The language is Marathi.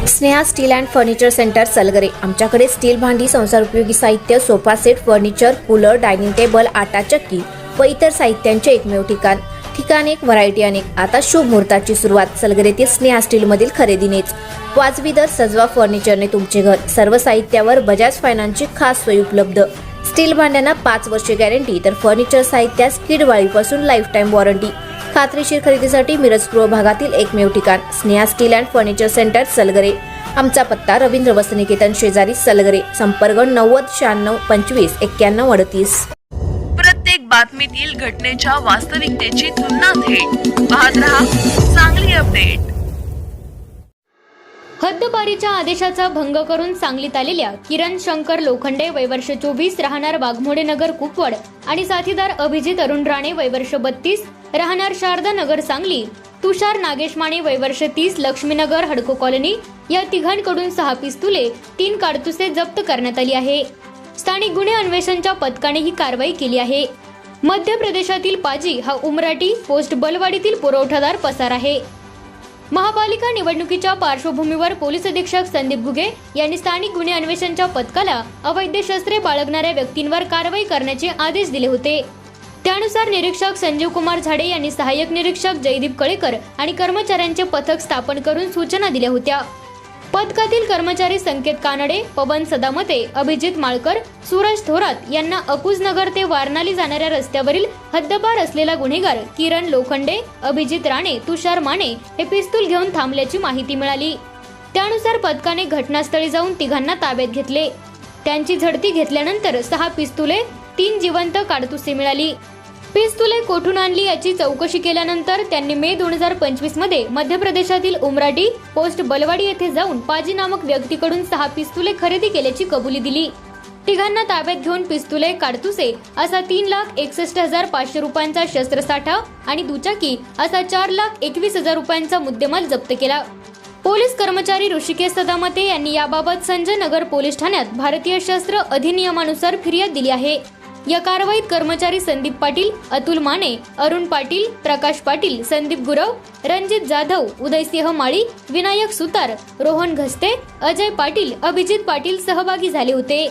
Sneha steel and furniture centre Salgare. आमच्याकडे स्टील भांडी, संसार उपयोगी साहित्य, sofa set, furniture, cooler, dining table, आटा चक्की व इतर साहित्यांचे एकमेव ठिकाण एक, व्हरायटी अनेक। आता शुभ मुहूर्ताची सुरुवात सलगरेतील स्नेहा स्टील मधील खरेदीनेच। वाजवी दर, सजवा फर्निचरने तुमचे घर। सर्व साहित्यावर बजाज फायनान्सची खास सोय उपलब्ध। स्टील भांड्यांना 5 वर्षे गॅरंटी, तर फर्निचर साहित्यास किडवाळीपासून लाईफ टाइम वॉरंटी। खात्रीशीर खरेदीसाठी मिरज पूर्व भागातील एकमेव ठिकाण Sneha steel and furniture centre Salgare. आमचा पत्ता रवींद्र वस्त्रनिकेतन शेजारी सलगरे। संपर्क 90 96 25 91 38। प्रत्येक बातमीतील घटनेच्या वास्तविकतेची तुलना थेट पाहत रहा सांगली अपडेट। हद्दपारीच्या आदेशाचा भंग करून सांगलीत आलेल्या किरण शंकर लोखंडे वय वर्ष 24 राहणार वाघमोडे नगर कुपवड आणि साथीदार अभिजित अरुण राणे वय वर्ष 32 राहणार शारदा नगर सांगली, तुषार नागेश माने वय वर्ष 30 लक्ष्मीनगर हडको कॉलनी या तिघांकडून 6 पिस्तुले 3 काडतुसे जप्त करण्यात आली आहे। स्थानिक गुन्हे अन्वेषणच्या पथकाने ही कारवाई केली आहे। मध्य प्रदेशातील पाजी हा उमराटी पोस्ट बलवाडीतील पुरवठादार पसार आहे। महापालिका निवडणुकीच्या पार्श्वभूमीवर पोलीस अधीक्षक संदीप घुगे यांनी स्थानिक गुन्हे अन्वेषणच्या पथकाला अवैध शस्त्रे बाळगणाऱ्या व्यक्तींवर कारवाई करण्याचे आदेश दिले होते। त्यानुसार निरीक्षक संजीव कुमार झाडे यांनी सहाय्यक निरीक्षक जयदीप कळेकर आणि कर्मचाऱ्यांचे पथक स्थापन करून सूचना दिल्या होत्या। पथकातील कर्मचारी संकेत कानडे, पवन सदामते, अभिजित माळकर, सूरज थोरात यांना अकुजनगर ते वारणाली जाणाऱ्या रस्त्यावरील हद्दपार असलेला गुन्हेगार किरण लोखंडे, अभिजित राणे, तुषार माने हे पिस्तूल घेऊन थांबल्याची माहिती मिळाली। त्यानुसार पथकाने घटनास्थळी जाऊन तिघांना ताब्यात घेतले। त्यांची झडती घेतल्यानंतर 6 पिस्तुले 3 जिवंत काडतुसे मिळाली। पिस्तुले कोठून आणली याची चौकशी केल्यानंतर त्यांनी मे 2025 मध्ये मध्य प्रदेशातील उमराटी पोस्ट बलवाडी येथे जाऊन पाजी नामक व्यक्तीकडून 6 पिस्तुले खरेदी केल्याची कबुली दिली। तिघांना ताब्यात घेऊन पिस्तुले, काडतुसे असा 3,61,500 रुपयांचा शस्त्रसाठा आणि दुचाकी असा 4,21,000 रुपयांचा मुद्देमाल जप्त केला। पोलीस कर्मचारी ऋषिकेश सदामते यांनी याबाबत संजय नगर पोलीस ठाण्यात भारतीय शस्त्र अधिनियमानुसार फिर्याद दिली आहे। या कारवाईत कर्मचारी संदीप पाटील, अतुल माने, अरुण पाटील, प्रकाश पाटील, संदीप गुरव, रणजित जाधव, उदयसिंह माळी, विनायक सुतार, रोहन घस्ते, अजय पाटील, अभिजित पाटील सहभागी झाले होते।